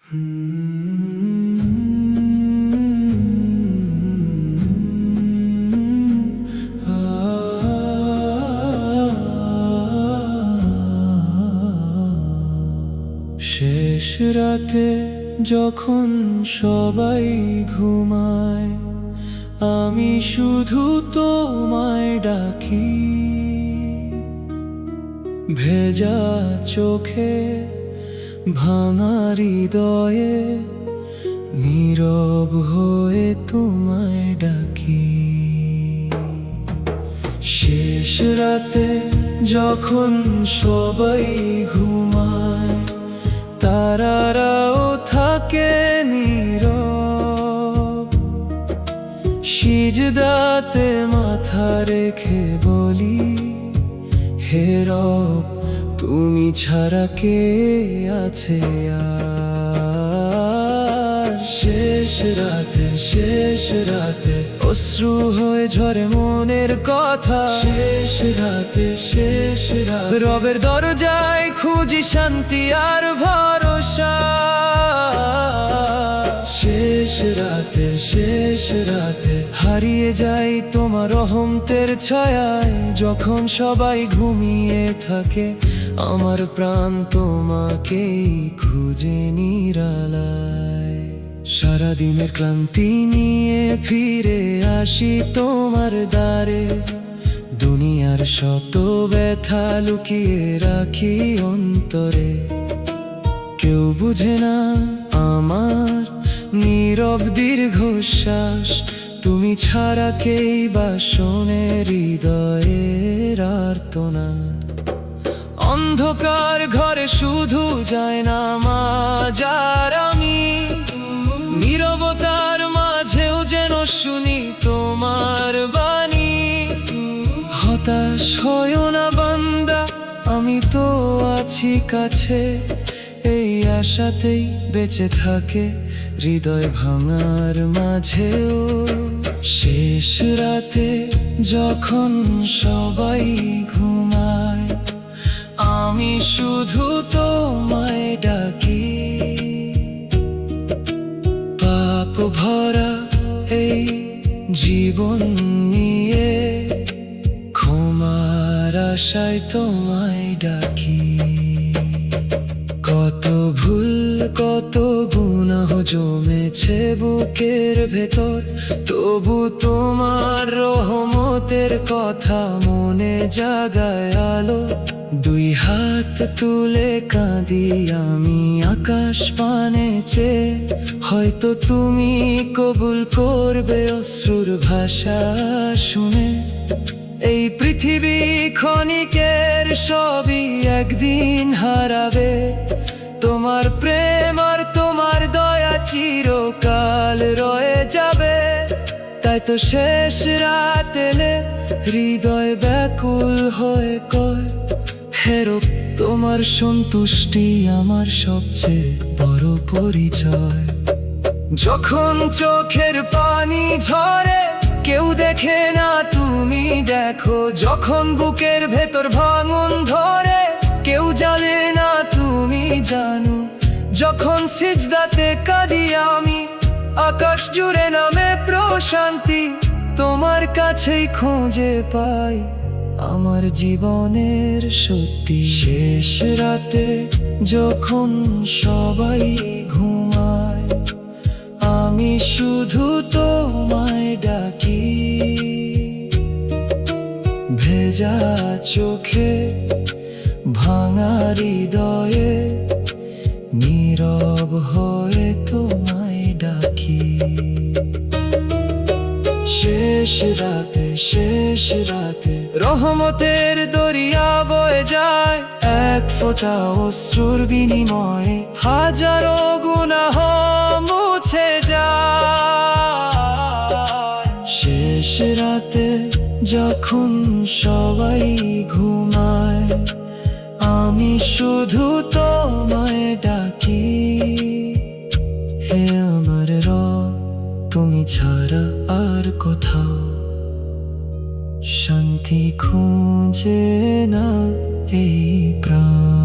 শেষ রাতে যখন সবাই ঘুমায়, আমি শুধু তোমায় ডাকি। ভেজা চোখে ভাঙা হৃদয়ে নীরব হয়ে তোমায় ডাকি। শেষ রাতে যখন সবাই ঘুমায়, তারারাও থাকে নীরব। সিজদাতে মাথা রেখে বলি, হে রব, তুমি ছাড়া কে আছে আর? শেষ রাতে অশ্রু হয়ে ঝরে মনের কথা। শেষ রাতে রবের দরজায় খুঁজি শান্তি আর ভরসা। শেষ রাতে হারিয়ে যাই তোমার রহমতের ছায়ায়। যখন সবাই ঘুমিয়ে থাকে, আমার প্রাণ তোমাকেই খুঁজে নিরালায়। সারাদিনের ক্লান্তি নিয়ে ফিরে আসি তোমার দ্বারে। দুনিয়ার শত ব্যথা লুকিয়ে রাখি অন্তরে। কেউ বুঝে না আমার নীরব দীর্ঘশ্বাস। তুমি ছাড়া কেই বা শোনে হৃদয়ের আর্তনাদ। অন্ধকার ঘরে শুধু যায় না মাজার আমি। নীরবতার মাঝেও যেন শুনি তোমার বাণী। হতাশ হয়ো না বান্দা, আমি তো আছি কাছে। এই আশাতেই বেঁচে থাকে হৃদয় ভাঙার মাঝেও। শেষ রাতে যখন সবাই ঘুমায়, আমি শুধু তোমায় ডাকি। পাপ ভরা এই জীবন নিয়ে ক্ষমার আশায় তোমায় ডাকি। কত ভুল কত গুনাহ জমেছে বুকের ভেতর, তবু তোমার রহমতের কথা মনে জাগায় আলো। দুই হাত তুলে কাঁদি আমি আকাশ পানে চেয়ে। হয়তো তুমি কবুল করবে অশ্রুর ভাষা শুনে। এই পৃথিবী ক্ষণিকের, সবই একদিন হারাবে। তোমার প্রেম আর তোমার দয়া চিরকাল রয়ে যাবে। তাই তো শেষ রাত এলে হৃদয় ব্যাকুল হয়ে কয়, হে রব, তোমার সন্তুষ্টি আমার সবচেয়ে বড় পরিচয়। যখন চোখের পানি ঝরে, কেউ দেখে না তুমি দেখো। যখন বুকের ভেতর ভাঙন ধরে, কেউ জানে না তুমি জানো। যখন সিজদাতে কাঁদি আমি, আকাশ জুড়ে নামে প্রশান্তি। তোমার কাছেই খুঁজে পাই আমার জীবনের সত্যি। শেষ রাতে যখন সবাই ঘুমায়, আমি শুধু তোমায় ডাকি। ভেজা চোখে ভাঙা হৃদয়ে নীরব হয়ে তোমায় ডাকি। শেষ রাতে রহমতের দরিয়া বয়ে যায়। এক ফোঁটা অশ্রুর বিনিময়ে হাজারো গুনাহ মুছে যায়। শেষ রাতে যখন সবাই ঘুমায়, আমি শুধু তোমায় ডাকি। হে আমার রব, তুমি ছাড়া আর কোথাও শান্তি খুঁজে না এই প্রাণ।